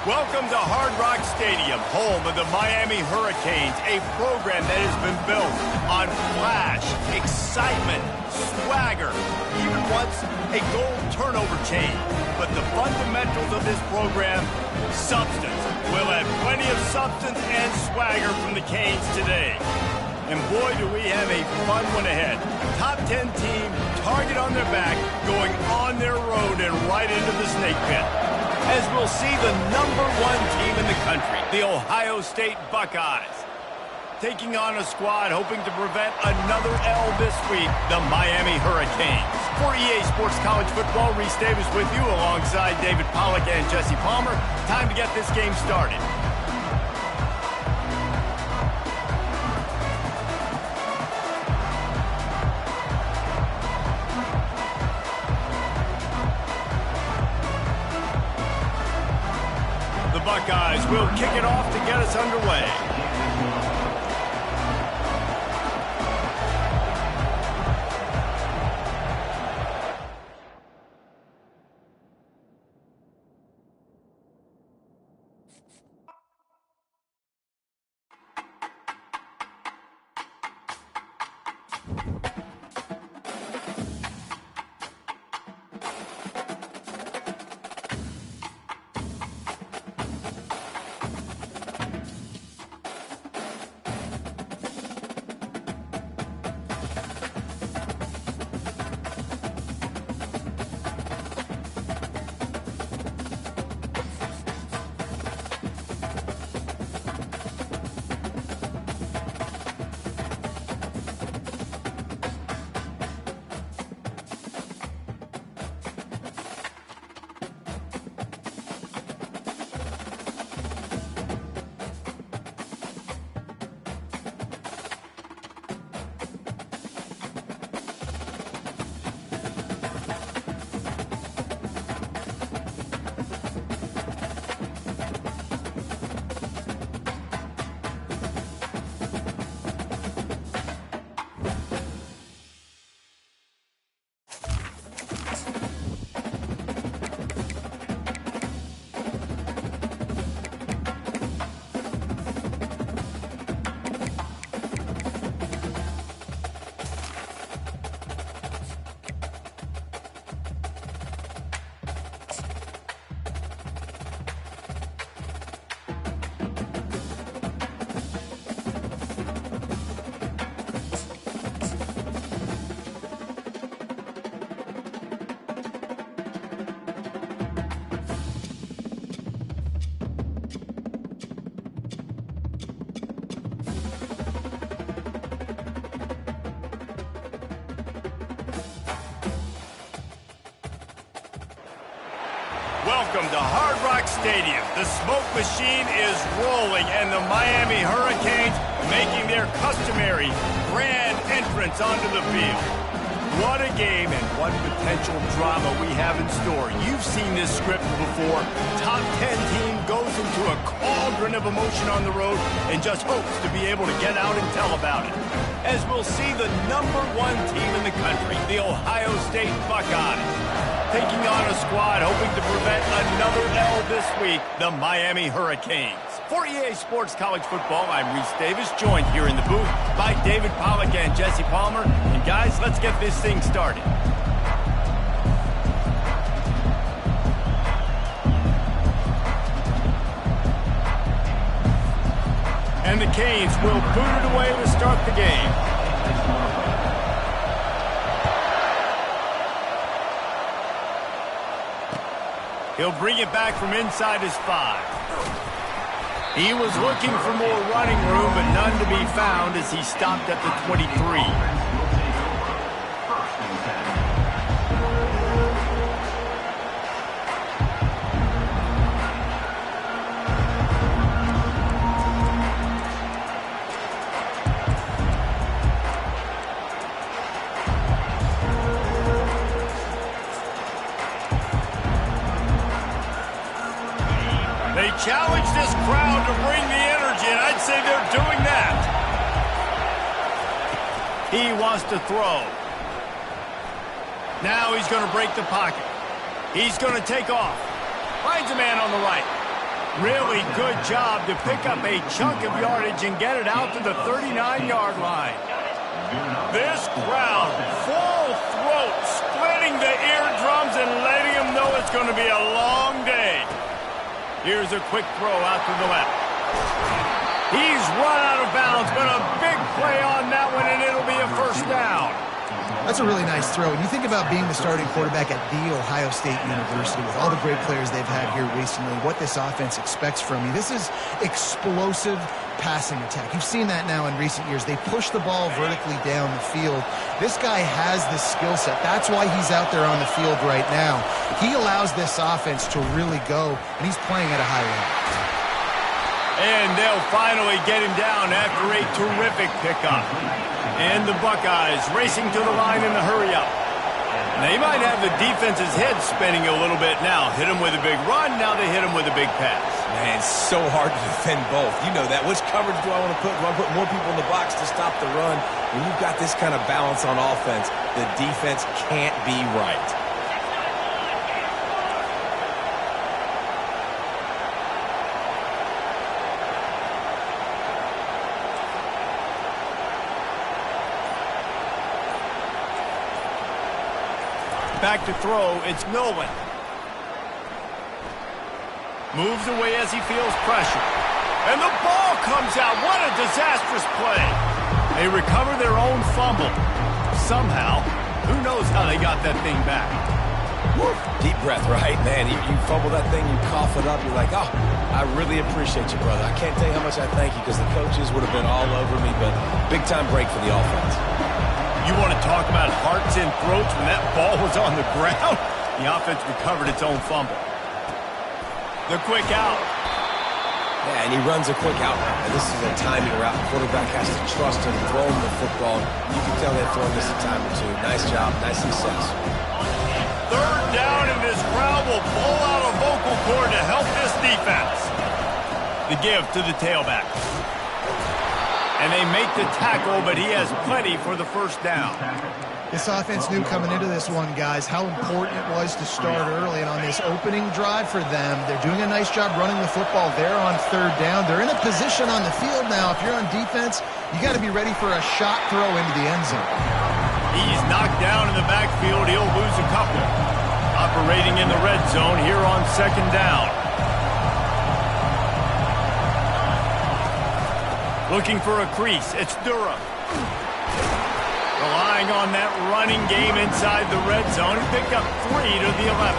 Welcome to Hard Rock Stadium, home of the Miami Hurricanes, a program that has been built on flash, excitement, swagger, even once a goal turnover chain. But the fundamentals of this program, substance. We'll have plenty of substance and swagger from the Canes today. And boy, do we have a fun one ahead. Top 10 team, target on their back, going on their road and right into the snake pit. As we'll see the #1 team in the country, the Ohio State Buckeyes, taking on a squad hoping to prevent another L this week, the Miami Hurricanes. For EA Sports College Football, Reese Davis with you alongside David Pollack and Jesse Palmer. Time to get this game started. Buckeyes will kick it off to get us underway. Welcome to Hard Rock Stadium. The smoke machine is rolling, and the Miami Hurricanes making their customary grand entrance onto the field. What a game and what potential drama we have in store. You've seen this script before. Top 10 team goes into a cauldron of emotion on the road and just hopes to be able to get out and tell about it. As we'll see the #1 team in the country, the Ohio State Buckeyes, taking on a squad hoping to prevent another L this week, the Miami Hurricanes. For EA Sports College Football, I'm Reese Davis, joined here in the booth by David Pollack and Jesse Palmer. And guys, let's get this thing started. And the Canes will boot it away to start the game. He'll bring it back from inside his 5. He was looking for more running room, but none to be found as he stopped at the 23. They challenge this crowd to bring the energy, and I'd say they're doing that. He wants to throw. Now he's going to break the pocket. He's going to take off. Finds a man on the right. Really good job to pick up a chunk of yardage and get it out to the 39-yard line. This crowd, full throat, splitting the eardrums and letting them know it's going to be a long day. Here's a quick throw out to the left. He's run out of bounds, but a big play on that one, and it'll be a first down. That's a really nice throw. And you think about being the starting quarterback at The Ohio State University with all the great players they've had here recently, what this offense expects from you. This is explosive passing attack. You've seen that now in recent years. They push the ball vertically down the field. This guy has the skill set. That's why he's out there on the field right now. He allows this offense to really go, and he's playing at a high level. And they'll finally get him down after a terrific pickup. And the Buckeyes racing to the line in the hurry-up. They might have the defense's head spinning a little bit now. Hit him with a big run, now they hit him with a big pass. Man, it's so hard to defend both. You know that. Which coverage do I want to put? Do I put more people in the box to stop the run? When you've got this kind of balance on offense, the defense can't be right. Back to throw, it's Nolan. Moves away as he feels pressure. And the ball comes out. What a disastrous play. They recover their own fumble. Somehow, who knows how they got that thing back. Woo. Deep breath, right? Man, you fumble that thing, you cough it up, you're like, oh, I really appreciate you, brother. I can't tell you how much I thank you because the coaches would have been all over me, but big-time break for the offense. You want to talk about hearts and throats when that ball was on the ground? The offense recovered its own fumble. The quick out. Yeah, and he runs a quick out route. And this is a timing route. The quarterback has to trust him, throw him the football. You can tell they've thrown this a time or two. Nice job, nice success. Third down, and this crowd will pull out a vocal cord to help this defense. The give to the tailback. And they make the tackle, but he has plenty for the first down. This offense knew coming into this one, guys, how important it was to start early. And on this opening drive for them, they're doing a nice job running the football there on third down. They're in a position on the field now. If you're on defense, you got to be ready for a shot throw into the end zone. He's knocked down in the backfield. He'll lose a couple. Operating in the red zone here on second down. Looking for a crease. It's Durham. Relying on that running game inside the red zone. He picked up 3 to the 11.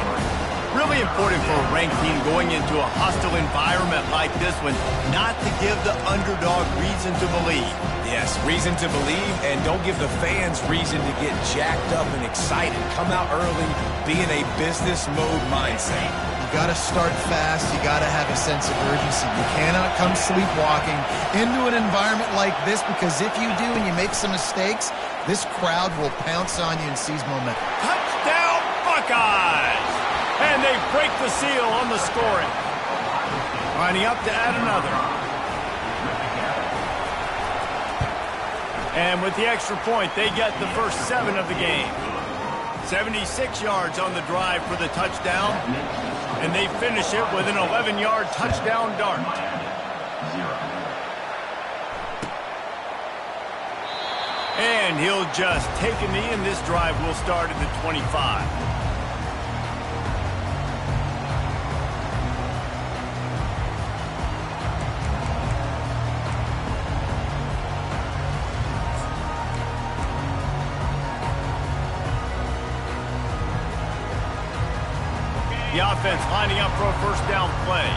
Really important for a ranked team going into a hostile environment like this one, not to give the underdog reason to believe. Yes, reason to believe, and don't give the fans reason to get jacked up and excited. Come out early, be in a business mode mindset. You got to start fast. You got to have a sense of urgency. You cannot come sleepwalking into an environment like this, because if you do and you make some mistakes, this crowd will pounce on you and seize momentum. Touchdown, Buckeyes! And they break the seal on the scoring. Lining up to add another. And with the extra point, they get the first 7 of the game. 76 yards on the drive for the touchdown. And they finish it with an 11-yard touchdown dart. And he'll just take a knee, and this drive will start at the 25. The offense lining up for a first down play.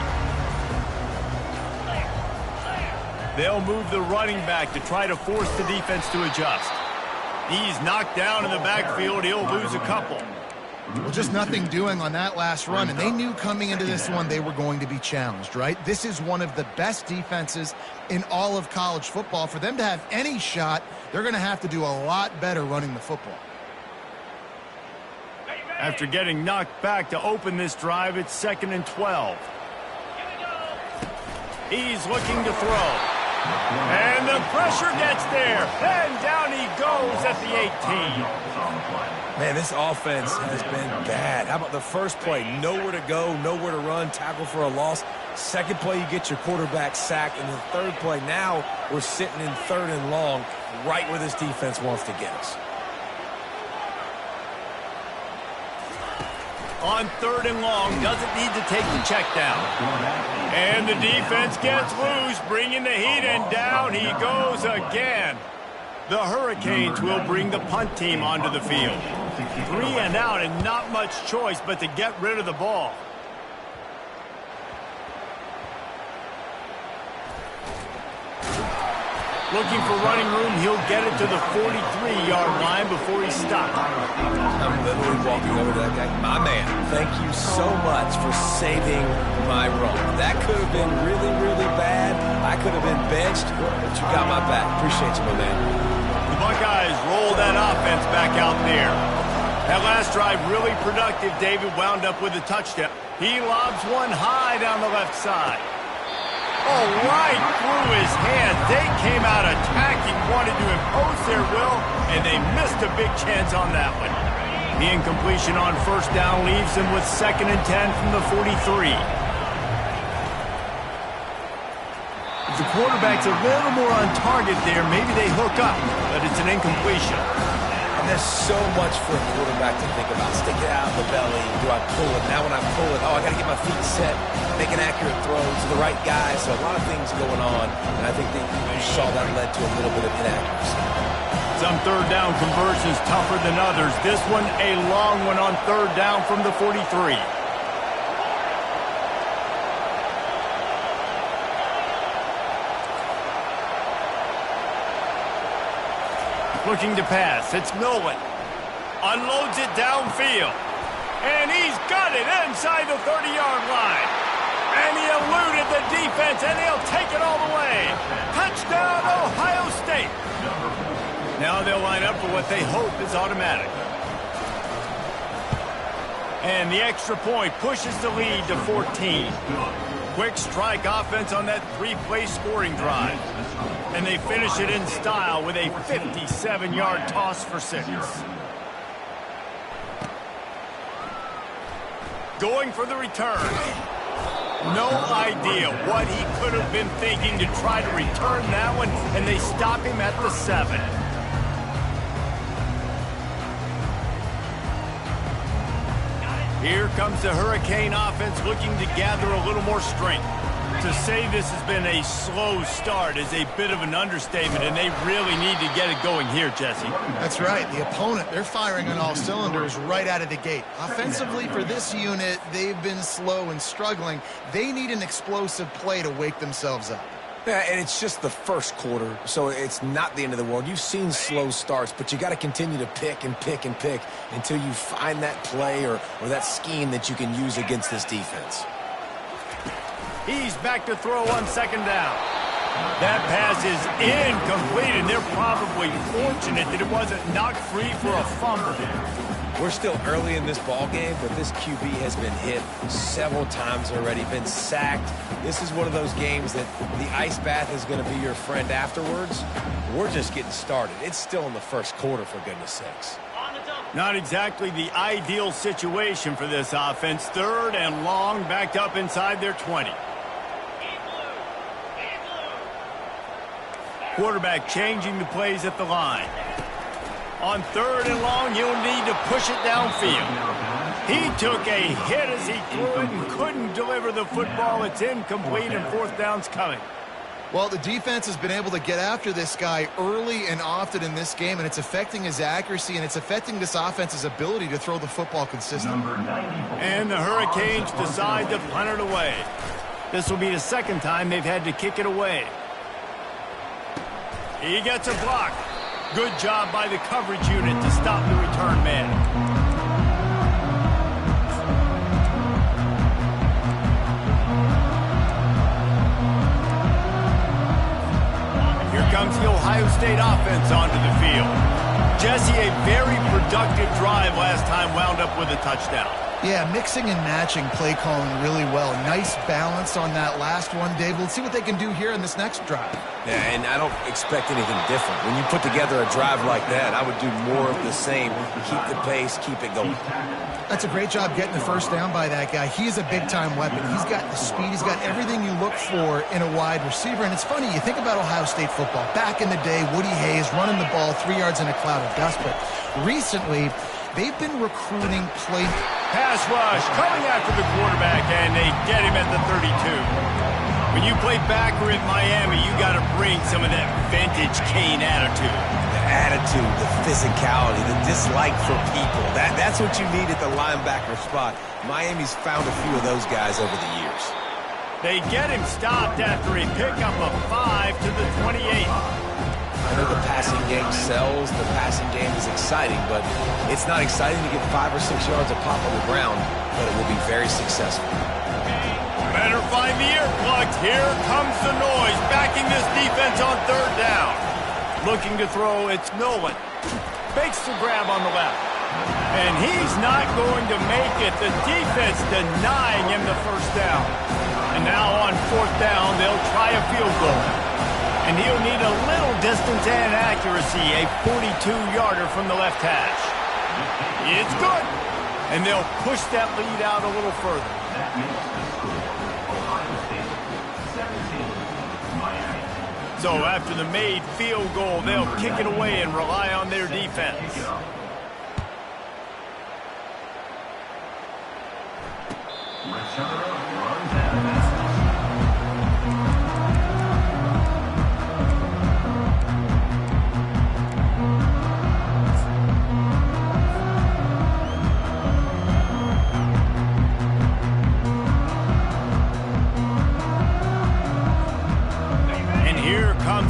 They'll move the running back to try to force the defense to adjust. He's knocked down in the backfield. He'll lose a couple. Well, just nothing doing on that last run, and they knew coming into this one they were going to be challenged, right? This is one of the best defenses in all of college football. For them to have any shot, they're going to have to do a lot better running the football. After getting knocked back to open this drive, it's 2nd and 12. He's looking to throw. And the pressure gets there. And down he goes at the 18. Man, this offense has been bad. How about the first play? Nowhere to go, nowhere to run, tackle for a loss. Second play, you get your quarterback sacked. And the third play, now we're sitting in 3rd and long, right where this defense wants to get us. On 3rd and long, doesn't need to take the check down. And the defense gets loose, bringing the heat, and down he goes again. The Hurricanes will bring the punt team onto the field. 3 and out, and not much choice but to get rid of the ball. Looking for running room, he'll get it to the 43-yard line before he stopped. I'm literally walking over to that guy. My man, thank you so much for saving my run. That could have been really, really bad. I could have been benched, but you got my back. Appreciate you, my man. The Buckeyes roll that offense back out there. That last drive really productive. David wound up with a touchdown. He lobs one high down the left side. Oh, right through his hand. They came out attacking, wanted to impose their will, and they missed a big chance on that one. The incompletion on 1st down leaves him with 2nd and 10 from the 43. If the quarterback's a little more on target there, maybe they hook up, but it's an incompletion. And there's so much for a quarterback to think about. Stick it out of the belly. Do I pull it? Now when I pull it, I got to get my feet set, make an accurate throw to the right guy. So a lot of things going on, and I think that you saw that led to a little bit of inaccuracy. Some 3rd down conversions tougher than others. This one, a long one on 3rd down from the 43. Looking to pass. It's Millen. Unloads it downfield. And he's got it inside the 30-yard line. And he eluded the defense, and he'll take it all the way. Touchdown, Ohio State. Now they'll line up for what they hope is automatic. And the extra point pushes the lead to 14. Quick strike offense on that 3-play scoring drive. And they finish it in style with a 57-yard toss for 6. Going for the return. No idea what he could have been thinking to try to return that one, and they stop him at the 7. Here comes the Hurricane offense looking to gather a little more strength. To say this has been a slow start is a bit of an understatement, and they really need to get it going here, Jesse. That's right. The opponent, they're firing on all cylinders right out of the gate. Offensively, for this unit, they've been slow and struggling. They need an explosive play to wake themselves up. Yeah, and it's just the first quarter, so it's not the end of the world. You've seen slow starts, but you got to continue to pick and pick and pick until you find that play or that scheme that you can use against this defense. He's back to throw on 2nd down. That pass is incomplete, and they're probably fortunate that it wasn't knocked free for a fumble. We're still early in this ball game, but this QB has been hit several times already, been sacked. This is one of those games that the ice bath is going to be your friend afterwards. We're just getting started. It's still in the first quarter, for goodness sakes. Not exactly the ideal situation for this offense. 3rd and long, backed up inside their 20. Quarterback changing the plays at the line. On 3rd and long, you'll need to push it downfield. He took a hit as he threw it and couldn't deliver the football. It's incomplete, and 4th down's coming. Well, the defense has been able to get after this guy early and often in this game, and it's affecting his accuracy, and it's affecting this offense's ability to throw the football consistently. And the Hurricanes decide to punt it away. This will be the 2nd time they've had to kick it away. He gets a block. Good job by the coverage unit to stop the return man. Here comes the Ohio State offense onto the field. Jesse, a very productive drive last time wound up with a touchdown. Yeah, mixing and matching play calling really well. Nice balance on that last one, Dave. Let's see what they can do here in this next drive. Yeah, and I don't expect anything different. When you put together a drive like that, I would do more of the same. Keep the pace, keep it going. That's a great job getting the first down by that guy. He's a big-time weapon. He's got the speed. He's got everything you look for in a wide receiver. And it's funny, you think about Ohio State football. Back in the day, Woody Hayes running the ball 3 yards in a cloud of dust. But recently, they've been recruiting play. Pass rush coming after the quarterback, and they get him at the 32. When you play backer at Miami, you got to bring some of that vintage Kane attitude. The attitude, the physicality, the dislike for people. That's what you need at the linebacker spot. Miami's found a few of those guys over the years. They get him stopped after a pickup of 5 to the 28. I know the passing game sells, the passing game is exciting, but it's not exciting to get 5 or 6 yards of pop on the ground, but it will be very successful. Better find the earplugs. Here comes the noise, backing this defense on third down. Looking to throw, it's Nolan. Fakes the grab on the left. And he's not going to make it. The defense denying him the first down. And now on fourth down, they'll try a field goal. And he'll need a little distance and accuracy, a 42-yarder from the left hash. It's good. And they'll push that lead out a little further. So after the made field goal, they'll kick it away and rely on their defense.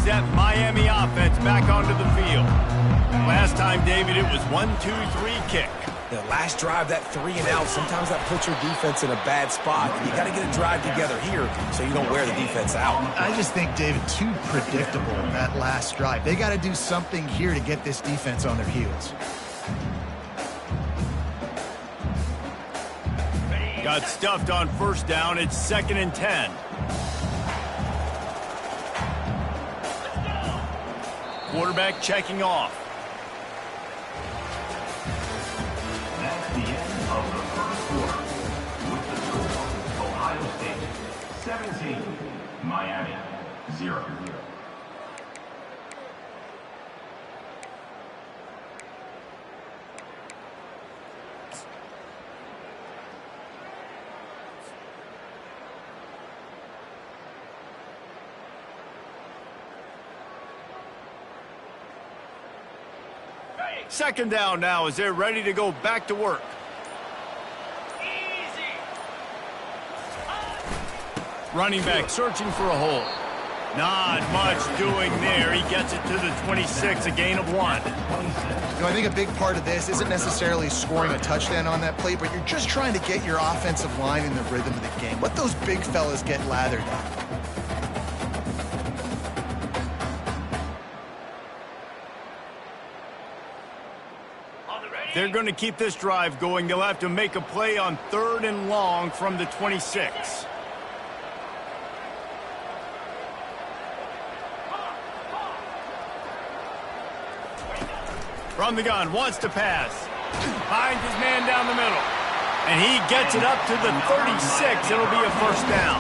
That Miami offense back onto the field. Last time, David, it was 1-2-3 kick. The last drive, that 3 and out, sometimes that puts your defense in a bad spot. You got to get a drive together here so you don't wear the defense out. I just think, David, too predictable that last drive. They got to do something here to get this defense on their heels. Got stuffed on first down. It's 2nd and 10. Quarterback checking off. That's the end of the first quarter. With the score, Ohio State 17, Miami 0. Second down now as they're ready to go back to work. Running back searching for a hole. Not much doing there. He gets it to the 26, a gain of 1. I think a big part of this isn't necessarily scoring a touchdown on that play, but you're just trying to get your offensive line in the rhythm of the game. Let those big fellas get lathered up. They're going to keep this drive going. They'll have to make a play on 3rd and long from the 26. From the gun, wants to pass. Finds his man down the middle. And he gets it up to the 36. It'll be a first down.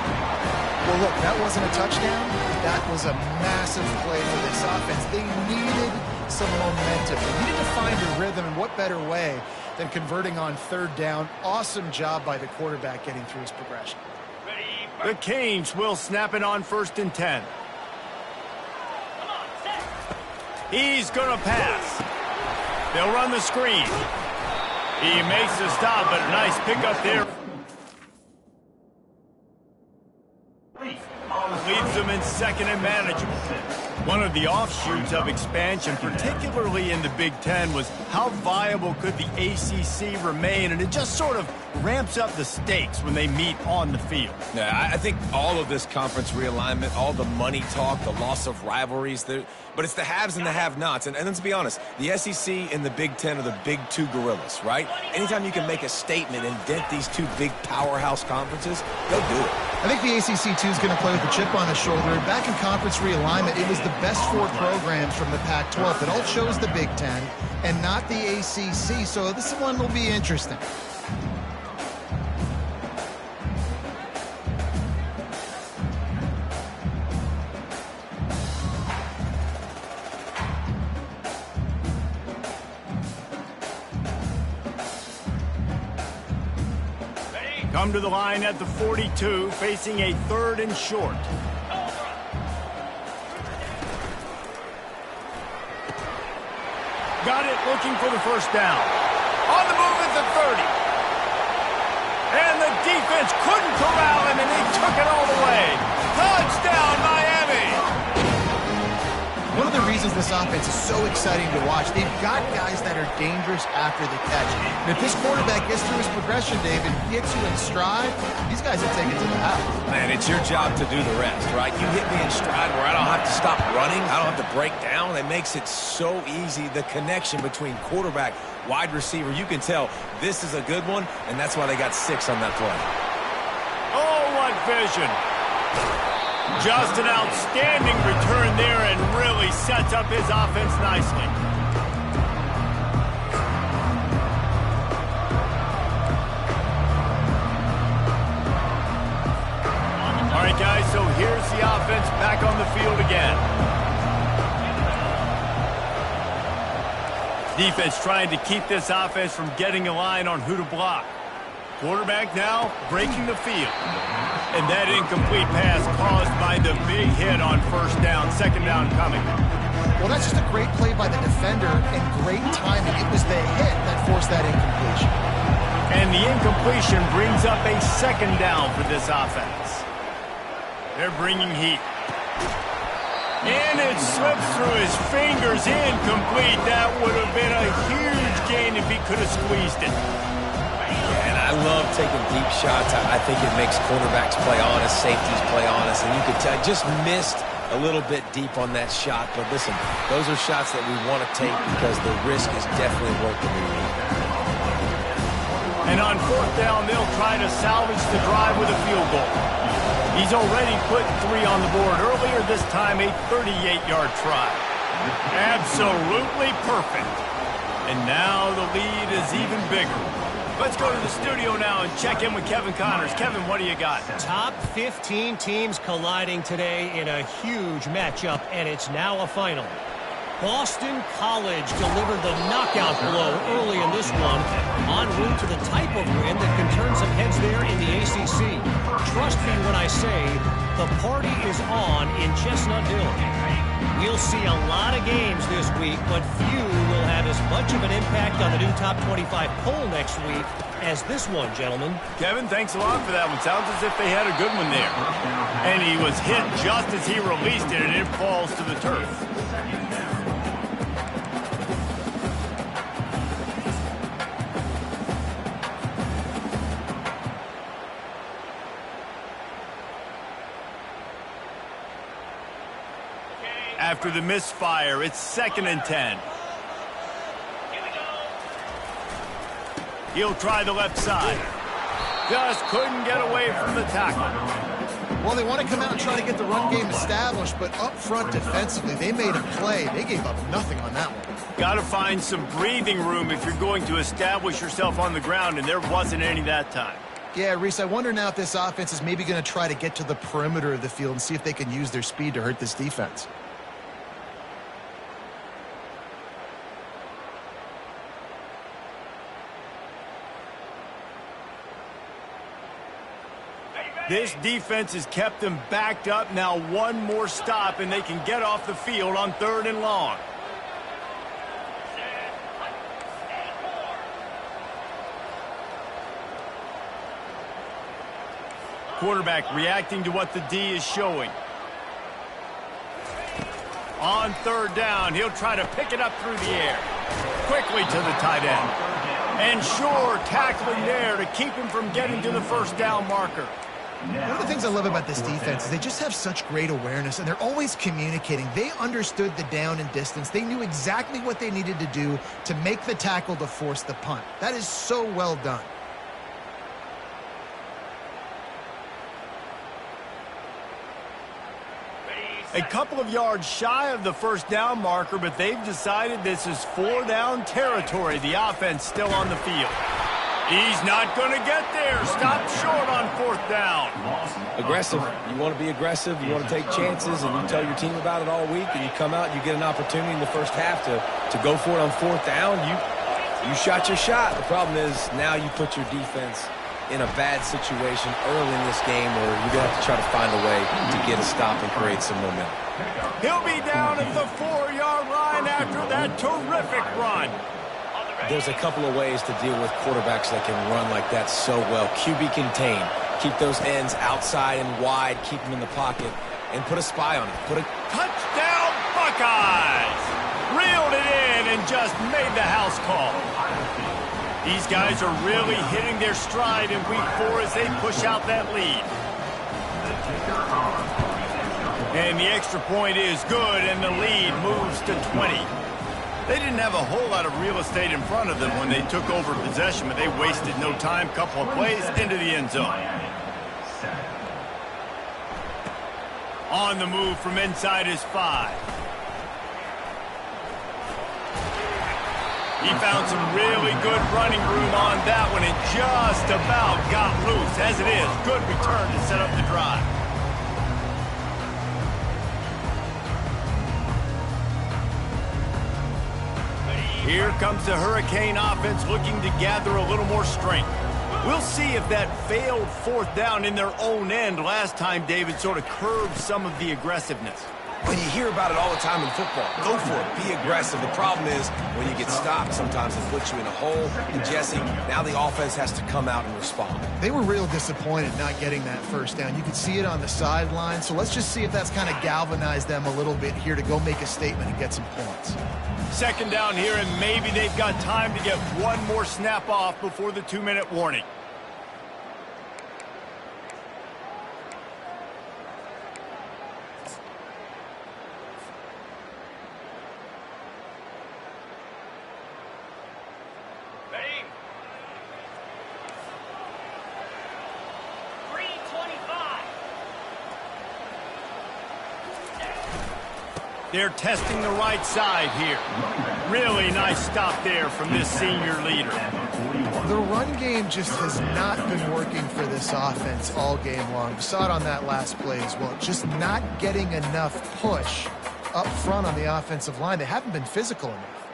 Well, look, that wasn't a touchdown. That was a massive play for this offense. They needed some momentum. They needed to find a rhythm, and what better way than converting on 3rd down. Awesome job by the quarterback getting through his progression. The Canes will snap it on 1st and 10. He's going to pass. They'll run the screen. He makes the stop, but a nice pickup there. Leaves them in 2nd and manageable. One of the offshoots of expansion, particularly in the Big Ten, was how viable could the ACC remain, and it just sort of ramps up the stakes when they meet on the field. Yeah, I think all of this conference realignment, all the money talk, the loss of rivalries, but it's the haves and the have-nots. And let's be honest, the SEC and the Big Ten are the big two gorillas, right? Anytime you can make a statement and dent these two big powerhouse conferences, go do it. I think the ACC, too, is going to play with a chip on his shoulder. Back in conference realignment, it was the best 4 programs from the Pac-12 that all chose the Big Ten and not the ACC, so this one will be interesting. Come to the line at the 42, facing a 3rd and short. Got it, looking for the first down. On the move at the 30. And the defense couldn't corral him, and he took it all the way. Touchdown, Miami! One of the reasons this offense is so exciting to watch, they've got guys that are dangerous after the catch. And if this quarterback gets through his progression, David, gets you in stride, these guys will take it to the house. Man, it's your job to do the rest, right? You hit me in stride where I don't have to stop running. I don't have to break down. It makes it so easy, the connection between quarterback, wide receiver. You can tell this is a good one, and that's why they got 6 on that play. Oh, what vision. Just an outstanding return there and really sets up his offense nicely. All right, guys, so here's the offense back on the field again. Defense trying to keep this offense from getting a line on who to block. Quarterback now breaking the field. And that incomplete pass caused by the big hit on first down. 2nd down coming. Well, that's just a great play by the defender and great timing. It was the hit that forced that incompletion. And the incompletion brings up a 2nd down for this offense. They're bringing heat. And it slips through his fingers. Incomplete. That would have been a huge gain if he could have squeezed it. I love taking deep shots. I think it makes quarterbacks play honest, safeties play honest, and you could tell just missed a little bit deep on that shot. But listen, those are shots that we want to take because the risk is definitely worth the move. And on 4th down, they'll try to salvage the drive with a field goal. He's already put 3 on the board. Earlier this time, a 38-yard try. Absolutely perfect. And now the lead is even bigger. Let's go to the studio now and check in with Kevin Connors. Kevin, what do you got? Top 15 teams colliding today in a huge matchup, and it's now a final. Boston College delivered the knockout blow early in this one, en route to the type of win that can turn some heads there in the ACC. Trust me when I say the party is on in Chestnutville. We'll see a lot of games this week, but few will have as much of an impact on the new Top 25 poll next week as this one, gentlemen. Kevin, thanks a lot for that one. Sounds as if they had a good one there. And he was hit just as he released it, and it falls to the turf. After the misfire, it's 2nd and 10. He'll try the left side. Just couldn't get away from the tackle. Well, they want to come out and try to get the run game established, but up front defensively, they made a play. They gave up nothing on that one. Got to find some breathing room if you're going to establish yourself on the ground, and there wasn't any that time. Yeah, Reese, I wonder now if this offense is maybe going to try to get to the perimeter of the field and see if they can use their speed to hurt this defense. This defense has kept them backed up. Now one more stop, and they can get off the field on 3rd and long. Quarterback reacting to what the D is showing. On third down, he'll try to pick it up through the air. Quickly to the tight end. And sure, tackling there to keep him from getting to the first down marker. One of the things I love about this defense is they just have such great awareness, and they're always communicating. They understood the down and distance. They knew exactly what they needed to do to make the tackle to force the punt. That is so well done. A couple of yards shy of the first down marker, but they've decided this is 4-down territory. The offense still on the field. He's not going to get there. Stop short on fourth down. Aggressive. You want to be aggressive. You want to take chances, and you tell your team about it all week, and you come out and you get an opportunity in the first half to go for it on fourth down. You shot your shot. The problem is now you put your defense in a bad situation early in this game where you're going to have to try to find a way to get a stop and create some momentum. He'll be down at the 4-yard line after that terrific run. There's a couple of ways to deal with quarterbacks that can run like that so well. QB contain. Keep those ends outside and wide. Keep them in the pocket. And put a spy on it. Put a touchdown Buckeyes! Reeled it in and just made the house call. These guys are really hitting their stride in week 4 as they push out that lead. And the extra point is good, and the lead moves to 20. They didn't have a whole lot of real estate in front of them when they took over possession, but they wasted no time. Couple of plays into the end zone. On the move from inside his 5. He found some really good running room on that one and just about got loose. As it is, good return to set up the drive. Here comes the Hurricane offense looking to gather a little more strength. We'll see if that failed fourth down in their own end last time, David, sort of curbed some of the aggressiveness. When you hear about it all the time in football, go for it. Be aggressive. The problem is when you get stopped, sometimes it puts you in a hole. And Jesse, now the offense has to come out and respond. They were real disappointed not getting that first down. You could see it on the sideline. So let's just see if that's kind of galvanized them a little bit here to go make a statement and get some points. Second down here, and maybe they've got time to get one more snap off before the 2-minute warning. They're testing the right side here. Really nice stop there from this senior leader. The run game just has not been working for this offense all game long. We saw it on that last play as well. Just not getting enough push up front on the offensive line. They haven't been physical enough.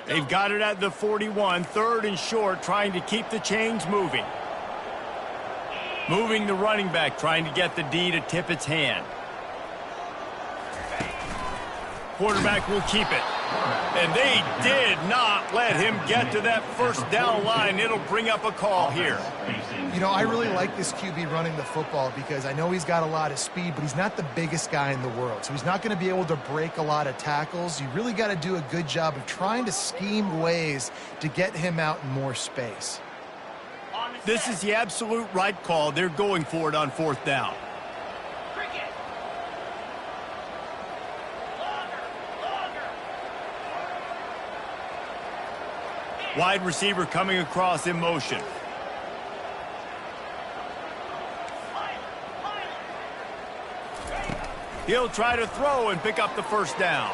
They've got it at the 41, 3rd and short, trying to keep the chains moving. Moving the running back, trying to get the D to tip its hand. Quarterback will keep it. And they did not let him get to that first down line. It'll bring up a call here. You know, I really like this QB running the football because I know he's got a lot of speed, but he's not the biggest guy in the world. So he's not going to be able to break a lot of tackles. You really got to do a good job of trying to scheme ways to get him out in more space. This is the absolute right call. They're going for it on 4th down. Wide receiver coming across in motion. He'll try to throw and pick up the first down.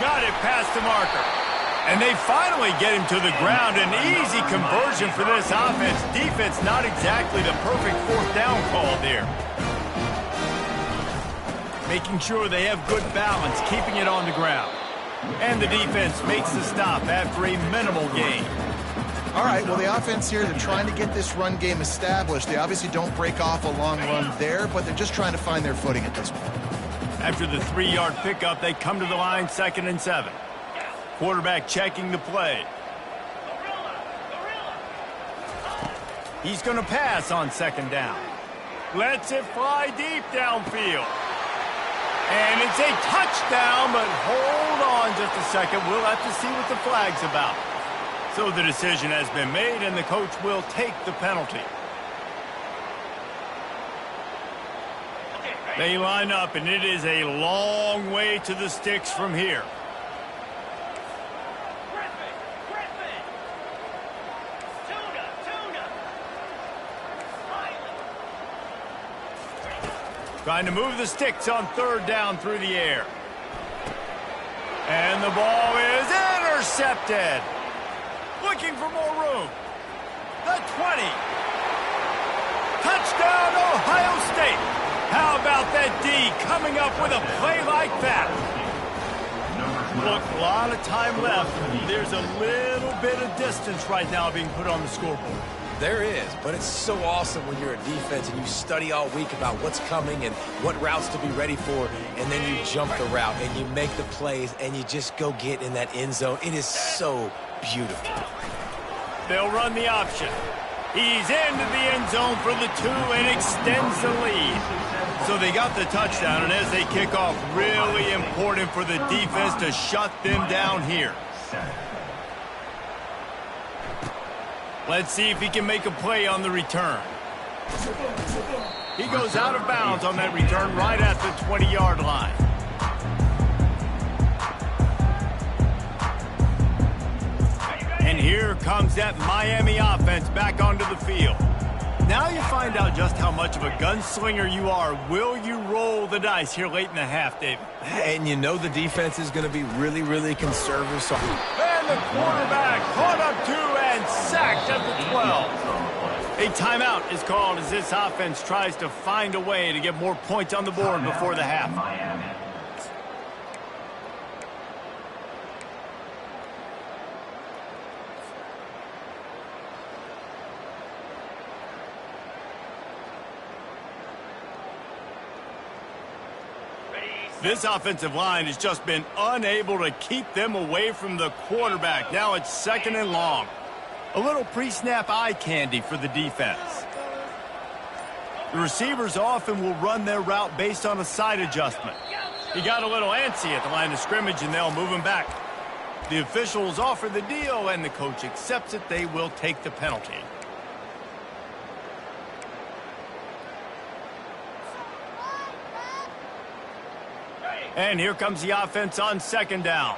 Got it past the marker. And they finally get him to the ground. An easy conversion for this offense. Defense not exactly the perfect 4th down call there. Making sure they have good balance, keeping it on the ground. And the defense makes the stop after a minimal gain. All right, well, the offense here, they're trying to get this run game established. They obviously don't break off a long run there, but they're just trying to find their footing at this point. After the 3-yard pickup, they come to the line, 2nd and 7. Quarterback checking the play. He's going to pass on second down. Lets it fly deep downfield. And it's a touchdown, but hold on just a second. We'll have to see what the flag's about. So the decision has been made, and the coach will take the penalty. They line up, and it is a long way to the sticks from here. Trying to move the sticks on third down through the air. And the ball is intercepted. Looking for more room. The 20. Touchdown, Ohio State. How about that D coming up with a play like that? Look, a lot of time left. There's a little bit of distance right now being put on the scoreboard. There is, but it's so awesome when you're a defense and you study all week about what's coming and what routes to be ready for, and then you jump the route and you make the plays and you just go get in that end zone. It is so beautiful. They'll run the option. He's into the end zone for the 2 and extends the lead. So they got the touchdown, and as they kick off, really important for the defense to shut them down here. Let's see if he can make a play on the return. He goes out of bounds on that return right at the 20-yard line. And here comes that Miami offense back onto the field. Now you find out just how much of a gunslinger you are. Will you roll the dice here late in the half, David? And you know the defense is going to be really, really conservative. So and the quarterback caught up 2 and sacked at the 12. A timeout is called as this offense tries to find a way to get more points on the board before the half. This offensive line has just been unable to keep them away from the quarterback. Now it's second and long. A little pre-snap eye candy for the defense. The receivers often will run their route based on a side adjustment. He got a little antsy at the line of scrimmage, and they'll move him back. The officials offer the deal, and the coach accepts it. They will take the penalty. And here comes the offense on second down.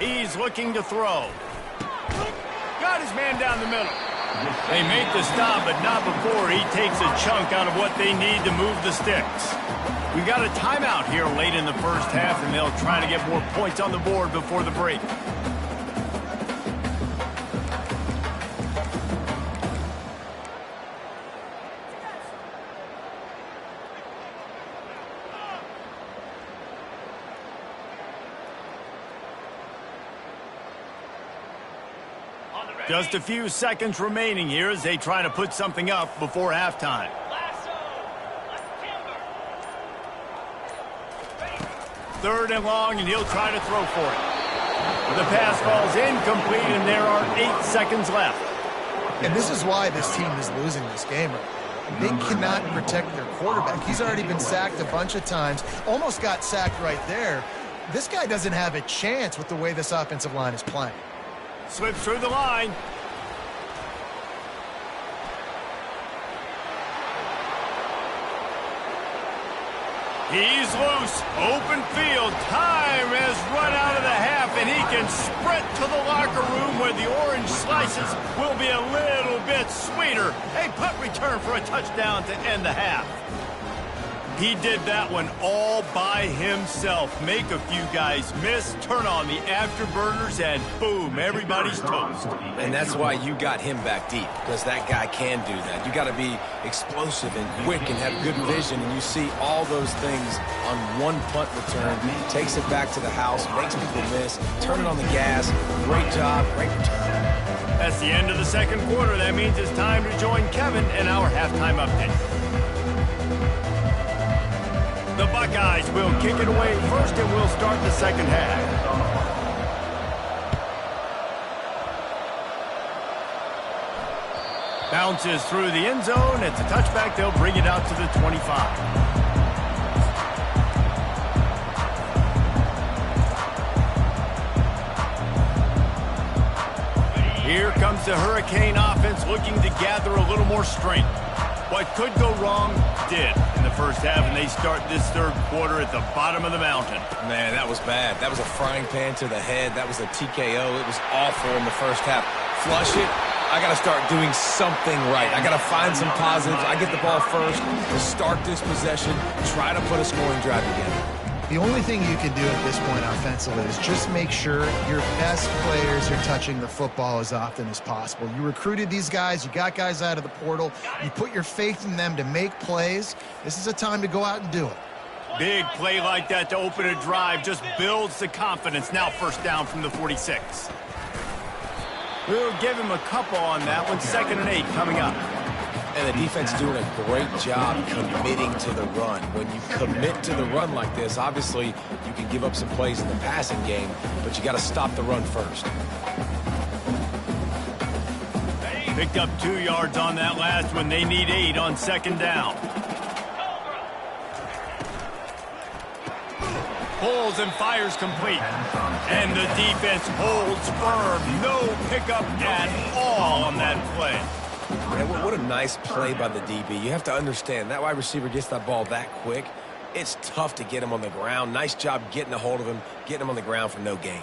He's looking to throw. Got his man down the middle. They make the stop, but not before he takes a chunk out of what they need to move the sticks. We got a timeout here late in the first half, and they'll try to get more points on the board before the break. Just a few seconds remaining here as they try to put something up before halftime. Third and long, and he'll try to throw for it. The pass falls incomplete, and there are 8 seconds left. And this is why this team is losing this game. They cannot protect their quarterback. He's already been sacked a bunch of times, almost got sacked right there. This guy doesn't have a chance with the way this offensive line is playing. Slips through the line. He's loose. Open field. Time has run out of the half, and he can sprint to the locker room where the orange slices will be a little bit sweeter. A punt return for a touchdown to end the half. He did that one all by himself. Make a few guys miss, turn on the afterburners, and boom, everybody's toast. And that's why you got him back deep, because that guy can do that. You got to be explosive and quick and have good vision, and you see all those things on one punt return. Takes it back to the house, makes people miss, turn it on the gas. Great job, great return. That's the end of the second quarter. That means it's time to join Kevin in our halftime update. The Buckeyes will kick it away first, and we'll start the second half. Bounces through the end zone. It's a touchback. They'll bring it out to the 25. Here comes the Hurricane offense looking to gather a little more strength. What could go wrong did in the first half, and they start this third quarter at the bottom of the mountain. Man, that was bad. That was a frying pan to the head. That was a TKO. It was awful in the first half. Flush it. I got to start doing something right. I got to find some positives. I get the ball first to start this possession, try to put a scoring drive together. The only thing you can do at this point offensively is just make sure your best players are touching the football as often as possible. You recruited these guys. You got guys out of the portal. You put your faith in them to make plays. This is a time to go out and do it. Big play like that to open a drive just builds the confidence. Now first down from the 46. We'll give him a couple on that one. 2nd and 8 coming up. And the defense doing a great job committing to the run. When you commit to the run like this, obviously you can give up some plays in the passing game, but you got to stop the run first. Picked up 2 yards on that last one. They need 8 on 2nd down. Pulls and fires complete. And the defense holds firm. No pickup at all on that play. Man, what a nice play by the DB. You have to understand, that wide receiver gets that ball that quick. It's tough to get him on the ground. Nice job getting a hold of him, getting him on the ground for no gain.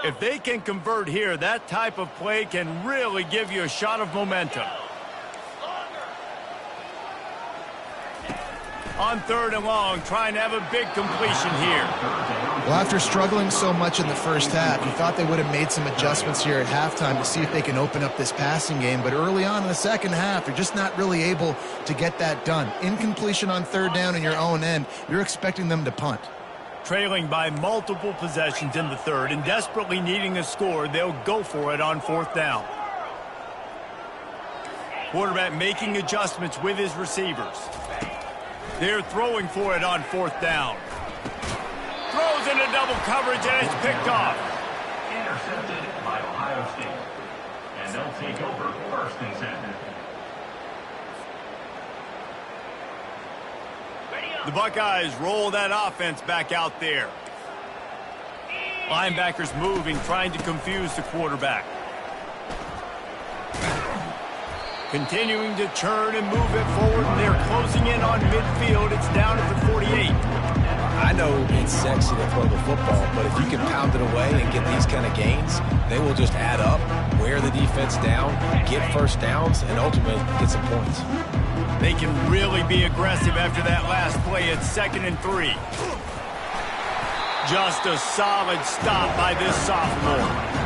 If they can convert here, that type of play can really give you a shot of momentum. On 3rd and long, trying to have a big completion here. Well, after struggling so much in the first half, you thought they would have made some adjustments here at halftime to see if they can open up this passing game. But early on in the second half, they're just not really able to get that done. Incompletion on 3rd down in your own end, you're expecting them to punt. Trailing by multiple possessions in the 3rd and desperately needing a score, they'll go for it on 4th down. Quarterback making adjustments with his receivers. They're throwing for it on 4th down. Throws into double coverage, and it's picked off. Intercepted by Ohio State. And they'll take over 1st and 10. The Buckeyes roll that offense back out there. Linebackers moving, trying to confuse the quarterback. Continuing to churn and move it forward. They're closing in on midfield. It's down at the 48. I know it's sexy to throw the football, but if you can pound it away and get these kind of gains, they will just add up, wear the defense down, get first downs, and ultimately get some points. They can really be aggressive after that last play at 2nd and 3. Just a solid stop by this sophomore.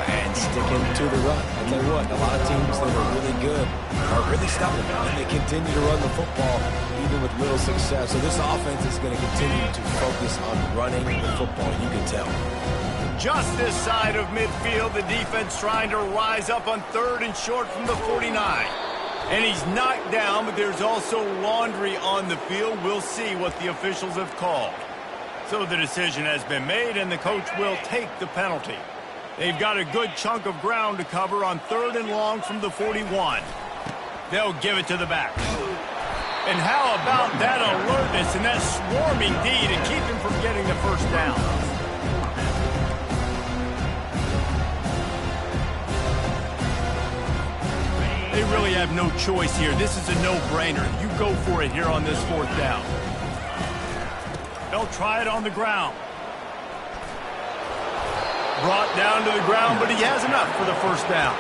And sticking to the run. I'll tell you what, a lot of teams that are really good are really stubborn, and they continue to run the football even with little success. So this offense is going to continue to focus on running the football, you can tell. Just this side of midfield, the defense trying to rise up on 3rd and short from the 49. And he's knocked down, but there's also laundry on the field. We'll see what the officials have called. So the decision has been made, and the coach will take the penalty. They've got a good chunk of ground to cover on 3rd and long from the 41. They'll give it to the back. And how about that alertness and that swarming D to keep him from getting the first down? They really have no choice here. This is a no-brainer. You go for it here on this 4th down. They'll try it on the ground. Brought down to the ground, but he has enough for the first down.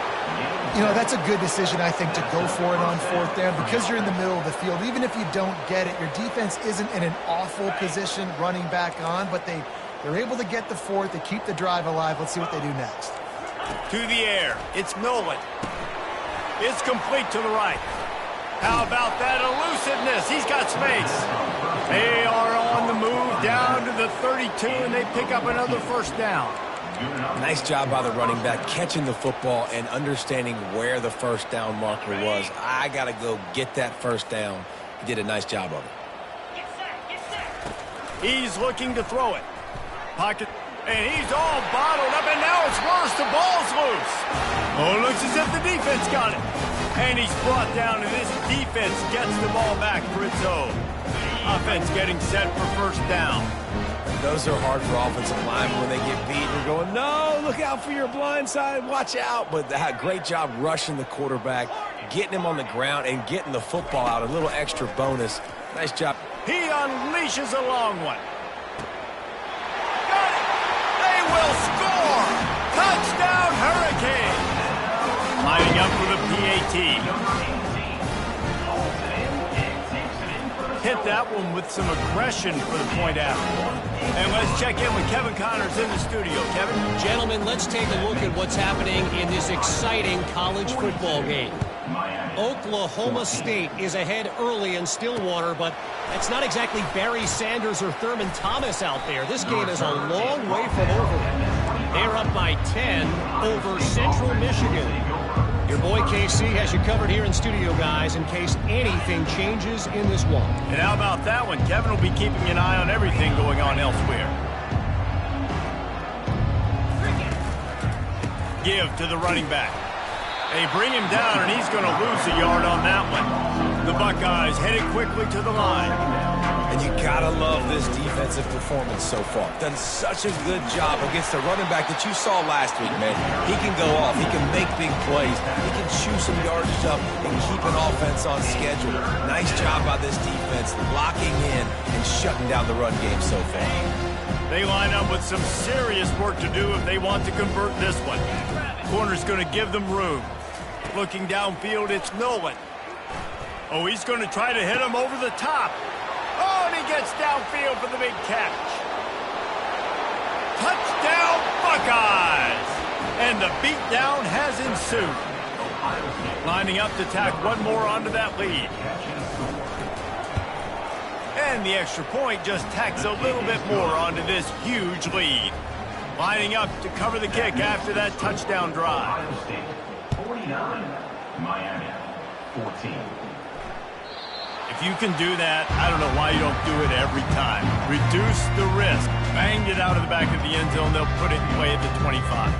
You know, that's a good decision, I think, to go for it on 4th down because you're in the middle of the field. Even if you don't get it, your defense isn't in an awful position running back on, but they're able to get the 4th, they keep the drive alive. Let's see what they do next. To the air. It's Nolan. It's complete to the right. How about that elusiveness? He's got space. They are on the move down to the 32, and they pick up another first down. Nice job by the running back, catching the football and understanding where the first down marker was. I got to go get that first down. He did a nice job of it. He's looking to throw it. Pocket. And he's all bottled up, and now it's worse. The ball's loose. Oh, it looks as if the defense got it. And he's brought down, and this defense gets the ball back for its own. Offense getting set for first down. Those are hard for offensive linemen when they get beat. You're going, no, look out for your blind side. Watch out. But great job rushing the quarterback, getting him on the ground, and getting the football out. A little extra bonus. Nice job. He unleashes a long one. Got it. They will score. Touchdown, Hurricane. Lining up for the PAT. Hit that one with some aggression for the point after. And let's check in with Kevin Connors in the studio. Kevin? Gentlemen, let's take a look at what's happening in this exciting college football game. Oklahoma State is ahead early in Stillwater, but that's not exactly Barry Sanders or Thurman Thomas out there. This game is a long way from over. They're up by 10 over Central Michigan. Your boy KC has you covered here in studio, guys, in case anything changes in this one. And how about that one? Kevin will be keeping an eye on everything going on elsewhere. Give to the running back. They bring him down, and he's going to lose a yard on that one. The Buckeyes headed quickly to the line. And you got to love this defensive performance so far. Done such a good job against the running back that you saw last week, man. He can go off. He can make big plays. He can chew some yardage up and keep an offense on schedule. Nice job by this defense locking in and shutting down the run game so far. They line up with some serious work to do if they want to convert this one. Corner's going to give them room. Looking downfield, it's Nolan. Oh, he's going to try to hit him over the top. Oh, and he gets downfield for the big catch. Touchdown, Buckeyes! And the beatdown has ensued. Lining up to tack one more onto that lead. And the extra point just tacks a little bit more onto this huge lead. Lining up to cover the kick after that touchdown drive. 49, Miami 14. If you can do that, I don't know why you don't do it every time. Reduce the risk. Banged it out of the back of the end zone. They'll put it in play at the 25.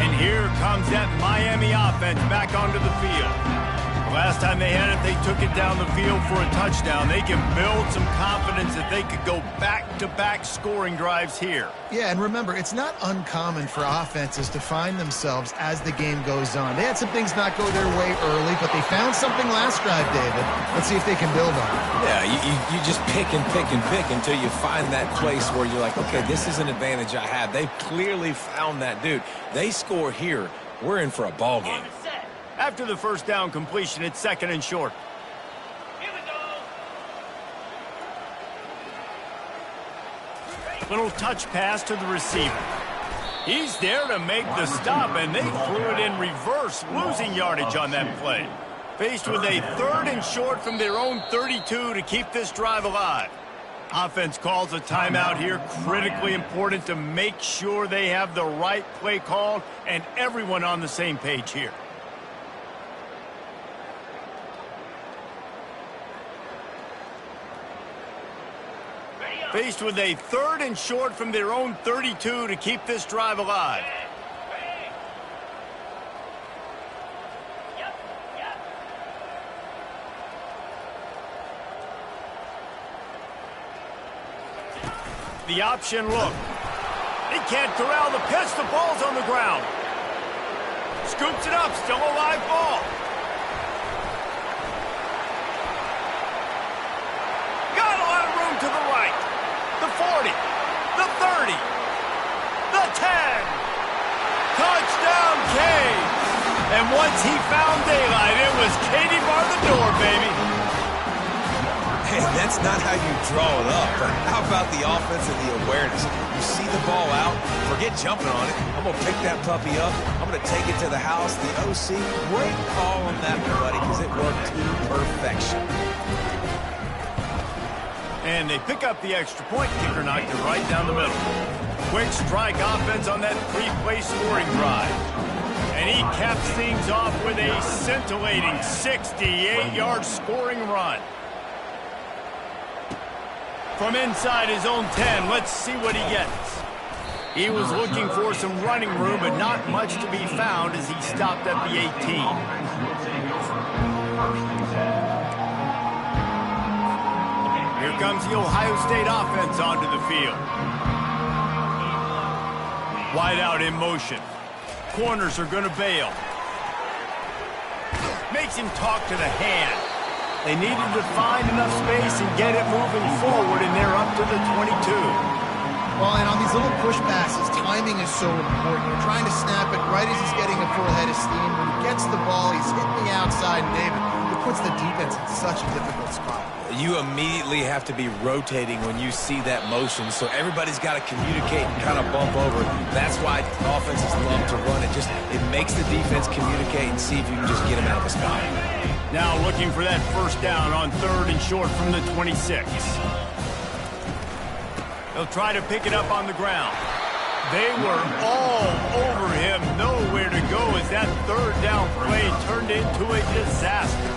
And here comes that Miami offense back onto the field. The last time they had it, they took it down the field for a touchdown. They can build some confidence that they could go back-to-back scoring drives here. Yeah, and remember, it's not uncommon for offenses to find themselves as the game goes on. They had some things not go their way early, but they found something last drive, David. Let's see if they can build on it. Yeah, you just pick and pick and pick until you find that place where you're like, okay, this is an advantage I have. They've clearly found that, dude. They score here, we're in for a ball game. After the first down completion, it's second and short. Here we go. Little touch pass to the receiver. He's there to make the stop, and they threw it in reverse, losing yardage on that play. Faced with a third and short from their own 32 to keep this drive alive. Offense calls a timeout here, critically important to make sure they have the right play called and everyone on the same page here. Faced with a third and short from their own 32 to keep this drive alive. The option look. He can't corral the pitch. The ball's on the ground. Scoops it up. Still a live ball. Got a lot of room to the right. The 40, the 30, the 10. Touchdown, Cade. And once he found daylight, it was Katie bar the door, baby. Hey, that's not how you draw it up. But how about the offense and the awareness? You see the ball out, forget jumping on it. I'm going to pick that puppy up. I'm going to take it to the house. The OC, great call on that, buddy, because it worked to perfection. And they pick up the extra point. Kicker knocked it right down the middle. Quick strike offense on that three-play scoring drive. And he caps things off with a scintillating 68-yard scoring run. From inside his own 10, let's see what he gets. He was looking for some running room, but not much to be found as he stopped at the 18. Here comes the Ohio State offense onto the field. Wide out in motion. Corners are going to bail. Makes him talk to the hand. They needed to find enough space and get it moving forward, and they're up to the 22. Well, and on these little push passes, timing is so important. You're trying to snap it right as he's getting a full head of steam. When he gets the ball, he's hitting the outside, and David, it puts the defense in such a difficult spot. You immediately have to be rotating when you see that motion, so everybody's got to communicate and kind of bump over. That's why offenses love to run it. It makes the defense communicate and see if you can just get him out of the spot. Now looking for that first down on 3rd and short from the 26. They'll try to pick it up on the ground. They were all over him, nowhere to go as that 3rd down play turned into a disaster.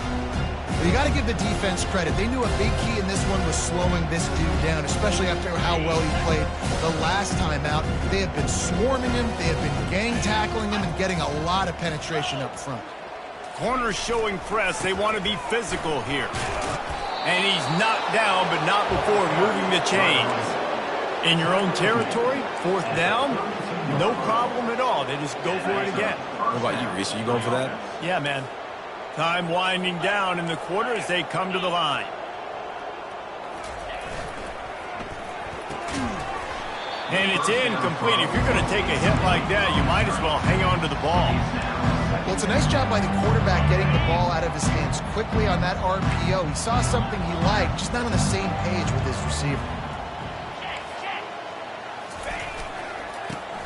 You got to give the defense credit. They knew a big key in this one was slowing this dude down, especially after how well he played the last time out. They have been swarming him, they have been gang tackling him, and getting a lot of penetration up front. Corners showing press. They want to be physical here. And he's knocked down, but not before moving the chains. In your own territory, 4th down, no problem at all. They just go for it again. What about you, Reese? Are you going for that? Yeah, man. Time winding down in the quarter as they come to the line. And it's incomplete. If you're going to take a hit like that, you might as well hang on to the ball. Well, it's a nice job by the quarterback getting the ball out of his hands quickly on that RPO. He saw something he liked, just not on the same page with his receiver.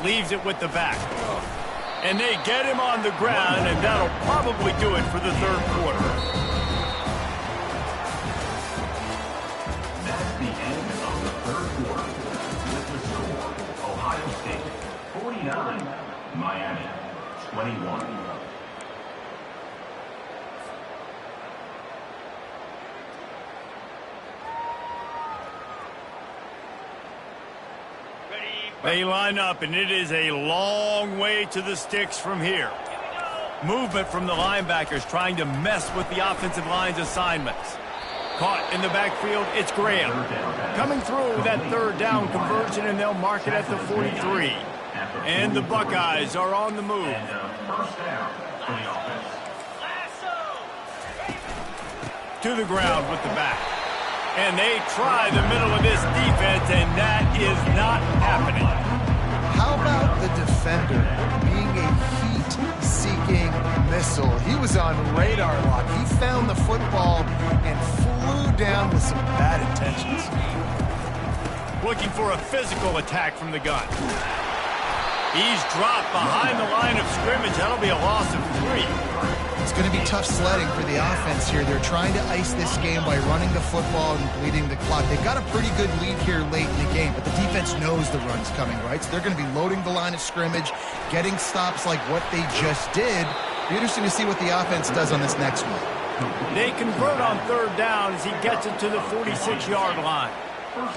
Leaves it with the back. And they get him on the ground, and that'll probably do it for the 3rd quarter. That's the end of the 3rd quarter. With the score, Ohio State 49, Miami 21. They line up, and it is a long way to the sticks from here. Movement from the linebackers trying to mess with the offensive line's assignments. Caught in the backfield, it's Graham. Coming through that 3rd down conversion, and they'll mark it at the 43. And the Buckeyes are on the move. First down for the offense. To the ground with the back. And they try the middle of this defense, and that is not happening. How about the defender being a heat-seeking missile? He was on radar lock. He found the football and flew down with some bad intentions. Looking for a physical attack from the gun. He's dropped behind the line of scrimmage. That'll be a loss of 3. It's going to be tough sledding for the offense here. They're trying to ice this game by running the football and bleeding the clock. They've got a pretty good lead here late in the game, but the defense knows the run's coming, right? So they're going to be loading the line of scrimmage, getting stops like what they just did. Be interesting to see what the offense does on this next one. They convert on 3rd down as he gets it to the 46-yard line.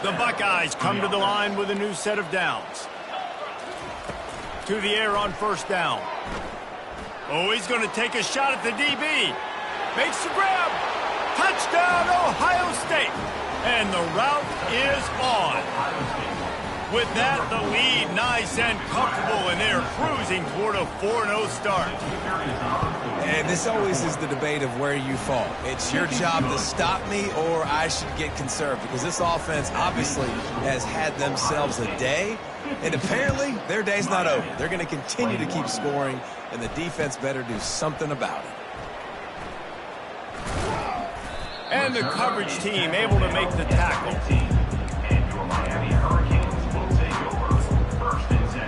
The Buckeyes come to the line with a new set of downs. To the air on 1st down. Oh, he's going to take a shot at the DB. Makes the grab. Touchdown, Ohio State. And the route is on. With that, the lead nice and comfortable, and they're cruising toward a 4-0 start. And this always is the debate of where you fall. It's your job to stop me, or I should get conserved, because this offense obviously has had themselves a day, and apparently their day's not over. They're going to continue to keep scoring, and the defense better do something about it. And the coverage team able to make the tackle. And your Miami Hurricanes will take over 1st and 10.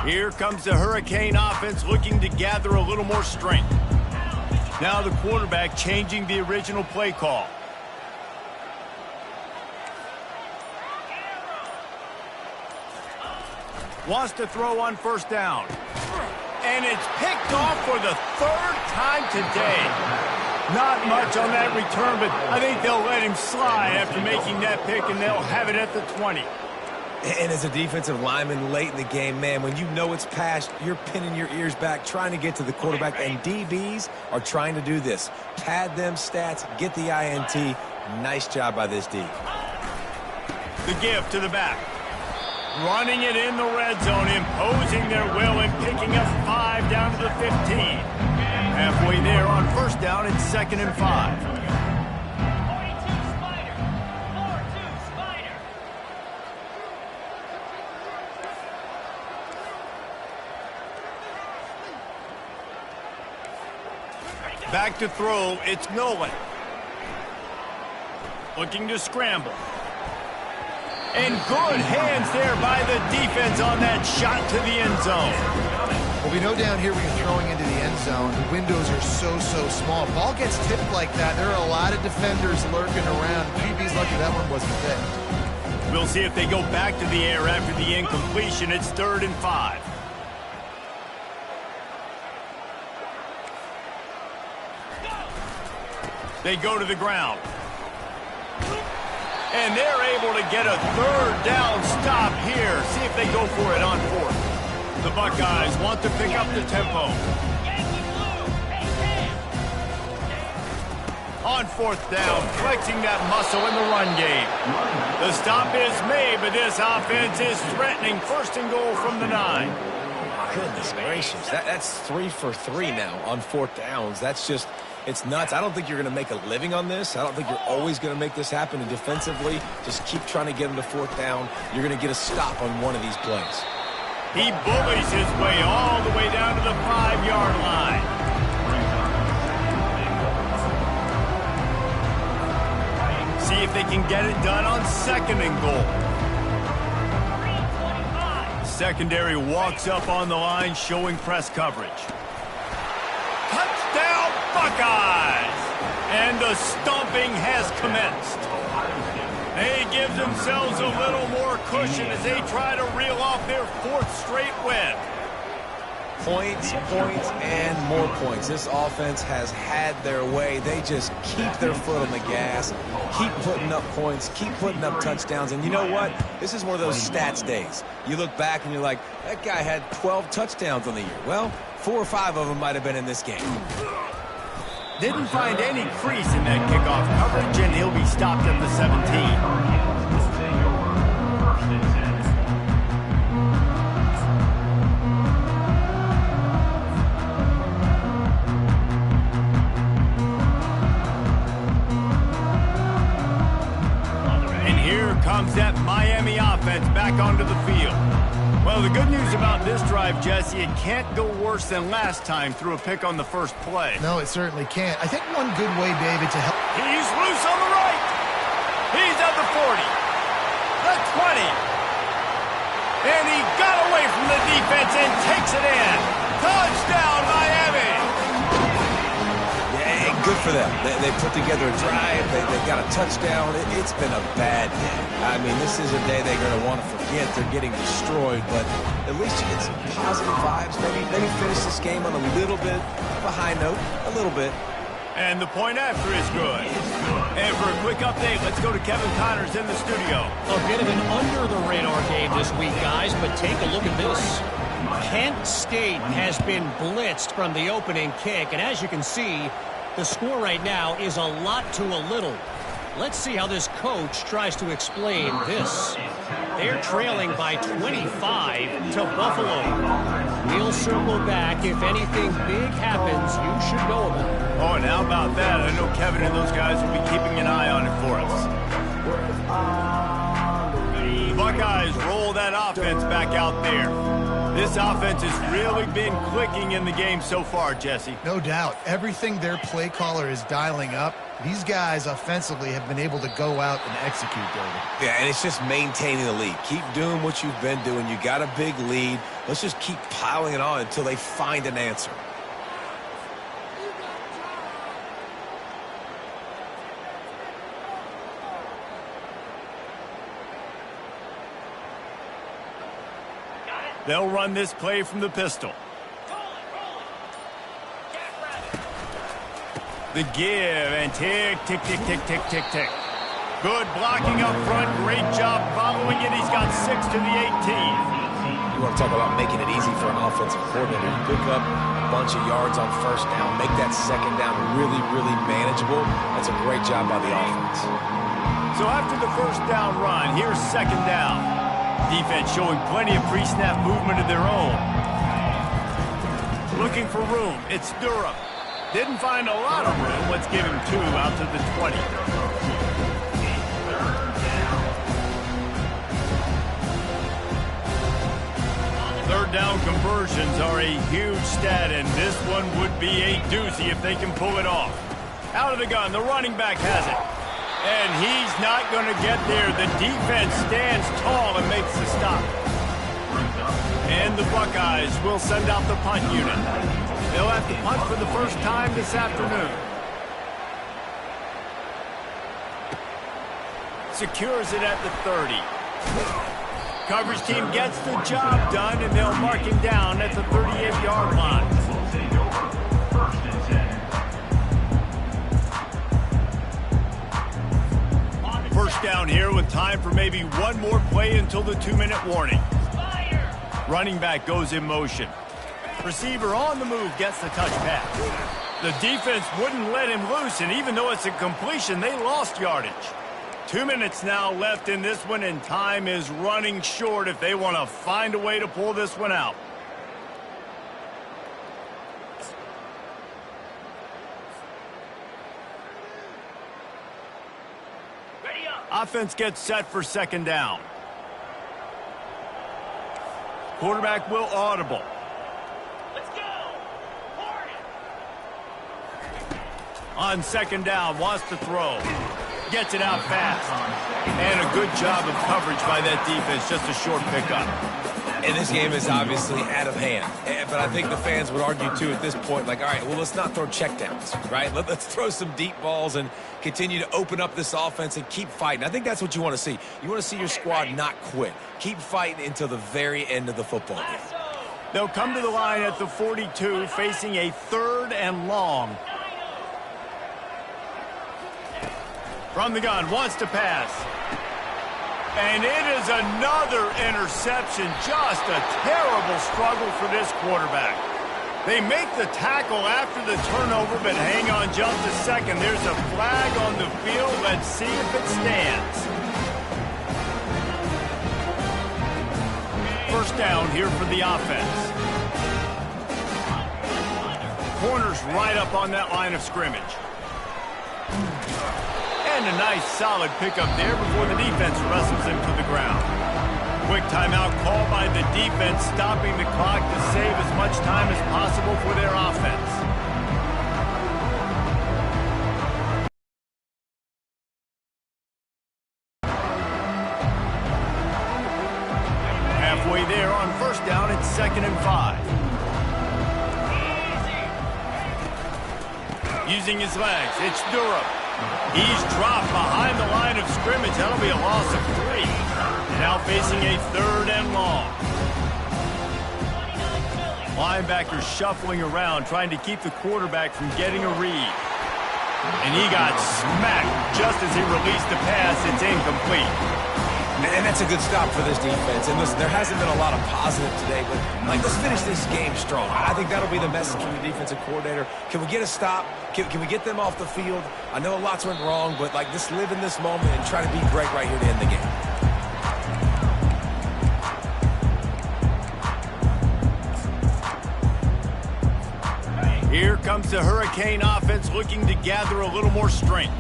Here comes the Hurricane offense looking to gather a little more strength. Now the quarterback changing the original play call. Wants to throw on first down. And it's picked off for the third time today. Not much on that return, but I think they'll let him slide after making that pick, and they'll have it at the 20. And as a defensive lineman late in the game, man, when you know it's past, you're pinning your ears back, trying to get to the quarterback, and DBs are trying to do this. Pad them stats, get the INT. Nice job by this D. The give to the back. Running it in the red zone, imposing their will and picking up 5 down to the 15. Halfway there on first down, it's 2nd and 5. Back to throw, it's Nolan. Looking to scramble. And good hands there by the defense on that shot to the end zone. Well, we know down here when you're throwing into the end zone, the windows are so small. Ball gets tipped like that, there are a lot of defenders lurking around. QB's lucky that one wasn't picked. We'll see if they go back to the air after the incompletion. It's 3rd and 5. They go to the ground. And they're able to get a 3rd down stop here. See if they go for it on 4th. The Buckeyes want to pick up the tempo. On 4th down, flexing that muscle in the run game. The stop is made, but this offense is threatening 1st and goal from the 9. Goodness gracious. That's 3 for 3 now on 4th downs. That's just... it's nuts. I don't think you're going to make a living on this. I don't think you're always going to make this happen. And defensively, just keep trying to get him to 4th down. You're going to get a stop on one of these plays. He bullies his way all the way down to the 5-yard line. See if they can get it done on 2nd and goal. Secondary walks up on the line, showing press coverage. Touchdown, Buckeyes! And the stomping has commenced. They give themselves a little more cushion as they try to reel off their 4th straight win. Points, and more points. This offense has had their way. They just keep their foot on the gas, keep putting up points, keep putting up touchdowns. And you know what? This is one of those stats days. You look back and you're like, that guy had 12 touchdowns on the year. Well, 4 or 5 of them might have been in this game. Didn't find any crease in that kickoff coverage, and he'll be stopped at the 17. Comes that Miami offense back onto the field. Well, the good news about this drive, Jesse, it can't go worse than last time through a pick on the first play. No, it certainly can't. I think one good way, David, to help... He's loose on the right. He's at the 40. The 20. And he got away from the defense and takes it in. Touchdown, Miami. Good for them. They put together a drive. They got a touchdown. It's been a bad day. I mean, this is a day they're going to want to forget. They're getting destroyed, but at least you get some positive vibes. Maybe finish this game on a little bit of a high note, a little bit. And the point after is good. And for a quick update, let's go to Kevin Connors in the studio. A bit of an under-the-radar game this week, guys, but take a look at this. Kent State has been blitzed from the opening kick, and as you can see, the score right now is a lot to a little. Let's see how this coach tries to explain this. They're trailing by 25 to Buffalo. We'll circle back. If anything big happens, you should know about it. Oh, and how about that? I know Kevin and those guys will be keeping an eye on it for us. The Buckeyes roll that offense back out there. This offense has really been clicking in the game so far, Jesse. No doubt. Everything their play caller is dialing up, these guys offensively have been able to go out and execute, David. Yeah, and it's just maintaining the lead. Keep doing what you've been doing. You got a big lead. Let's just keep piling it on until they find an answer. They'll run this play from the pistol. The give and tick, tick, tick, tick, tick, tick, tick. Good blocking up front. Great job following it. He's got 6 to the 18. You want to talk about making it easy for an offensive coordinator. You pick up a bunch of yards on first down, make that second down really, really manageable. That's a great job by the offense. So after the first down run, here's second down. Defense showing plenty of pre-snap movement of their own. Looking for room. It's Durham. Didn't find a lot of room. Let's give him 2 out to the 20. Third down conversions are a huge stat, and this one would be a doozy if they can pull it off. Out of the gun, the running back has it. And he's not going to get there. The defense stands tall and makes the stop. And the Buckeyes will send out the punt unit. They'll have to punt for the first time this afternoon. Secures it at the 30. Coverage team gets the job done, and they'll mark him down at the 38-yard line. First and 10. First down here with time for maybe one more play until the 2-minute warning. Running back goes in motion. Receiver on the move gets the touch pass. The defense wouldn't let him loose, and even though it's a completion, they lost yardage. 2 minutes now left in this one, and time is running short if they want to find a way to pull this one out. Offense gets set for second down. Quarterback will audible. Let's go! On second down, wants to throw. Gets it out fast. And a good job of coverage by that defense, just a short pickup. And this game is obviously out of hand. But I think the fans would argue, too, at this point, like, all right, well, let's not throw checkdowns, right? Let's throw some deep balls and continue to open up this offense and keep fighting. I think that's what you want to see. You want to see your squad not quit. Keep fighting until the very end of the football game. They'll come to the line at the 42, facing a 3rd and long. From the gun, wants to pass. And it is another interception. Just a terrible struggle for this quarterback. They make the tackle after the turnover, but hang on just a second. There's a flag on the field. Let's see if it stands. First down here for the offense. Corners right up on that line of scrimmage. And a nice solid pickup there before the defense wrestles him to the ground. Quick timeout call by the defense, stopping the clock to save as much time as possible for their offense. Halfway there on first down, it's 2nd and 5. Using his legs, it's Durham. He's dropped behind the line of scrimmage. That'll be a loss of 3. Now facing a 3rd and long. Linebacker shuffling around, trying to keep the quarterback from getting a read. And he got smacked just as he released the pass. It's incomplete. And that's a good stop for this defense. And listen, there hasn't been a lot of positive today, but like, let's finish this game strong. I think that'll be the message from the defensive coordinator. Can we get a stop? Can we get them off the field? I know lots went wrong, but like, just live in this moment and try to be great right here to end the game. Here comes the Hurricane offense looking to gather a little more strength.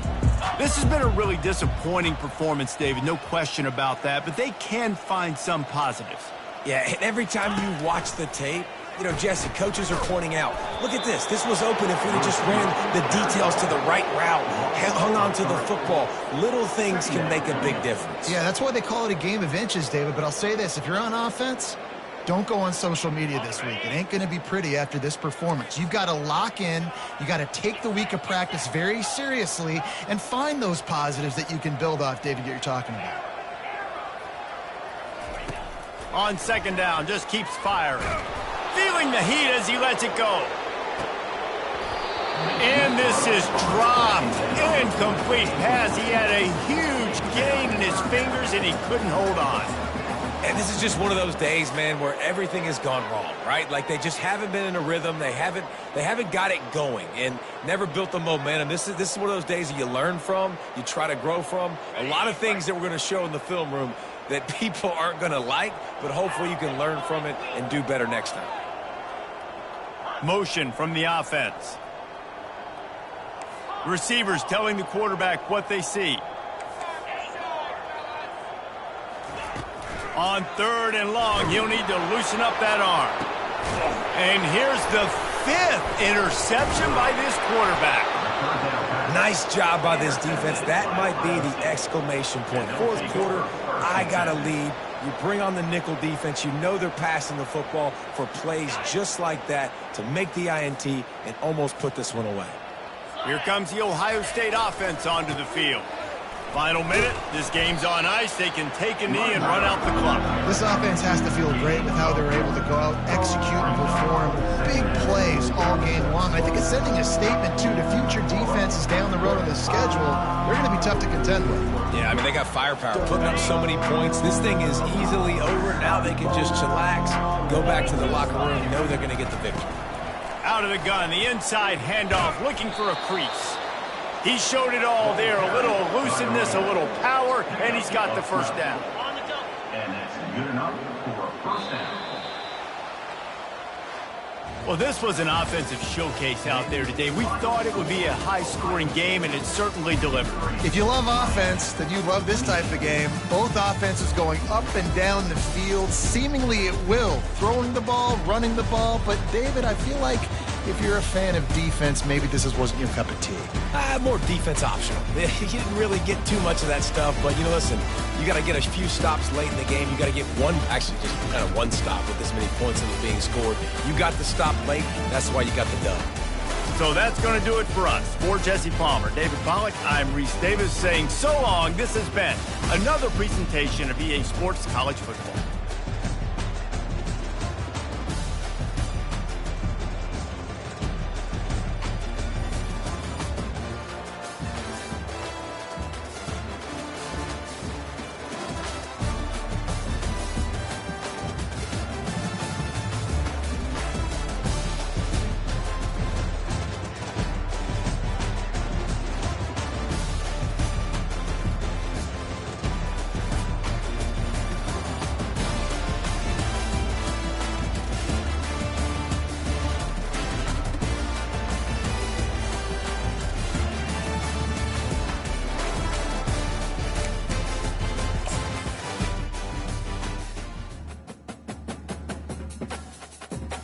This has been a really disappointing performance, David, no question about that, but they can find some positives. Yeah, and every time you watch the tape, you know, Jesse, coaches are pointing out, look at this. This was open if we'd have just ran the details to the right route, hung on to the football. Little things can make a big difference. Yeah, that's why they call it a game of inches, David. But I'll say this, if you're on offense, don't go on social media this week. It ain't going to be pretty after this performance. You've got to lock in. You got to take the week of practice very seriously and find those positives that you can build off, David, that you're talking about. On second down, just keeps firing. Feeling the heat as he lets it go. And this is dropped. Incomplete pass. He had a huge gain in his fingers, and he couldn't hold on. And this is just one of those days, man, where everything has gone wrong, right? Like they just haven't been in a rhythm. They haven't got it going and never built the momentum. This is one of those days that you learn from, you try to grow from. A lot of things that we're going to show in the film room that people aren't going to like, but hopefully you can learn from it and do better next time. Motion from the offense. Receivers telling the quarterback what they see. On third and long, he'll need to loosen up that arm. And here's the 5th interception by this quarterback. Nice job by this defense. That might be the exclamation point. Fourth quarter, I got a lead. You bring on the nickel defense. You know they're passing the football for plays just like that to make the INT and almost put this one away. Here comes the Ohio State offense onto the field. Final minute, this game's on ice. They can take a knee and run out the clock. This offense has to feel great with how they're able to go out, execute, and perform big plays all game long. I think it's sending a statement, too, to future defenses down the road on the schedule. They're going to be tough to contend with. Yeah, I mean, they got firepower, putting up so many points. This thing is easily over. Now they can just chillax, go back to the locker room, know they're going to get the victory. Out of the gun, the inside handoff, looking for a crease. He showed it all there, a little elusiveness, a little power, and he's got the first down. And it's good enough for a first down. Well, this was an offensive showcase out there today. We thought it would be a high-scoring game, and it certainly delivered. If you love offense, then you love this type of game. Both offenses going up and down the field, seemingly at will. Throwing the ball, running the ball. But, David, I feel like if you're a fan of defense, maybe this wasn't your cup of tea. More defense optional. You didn't really get too much of that stuff, but, you know, listen, you got to get a few stops late in the game. You got to get just kind of one stop with this many points that was being scored. You got the stop late. That's why you got the dub. So that's going to do it for us. For Jesse Palmer, David Pollack, I'm Reese Davis saying so long. This has been another presentation of EA Sports College Football.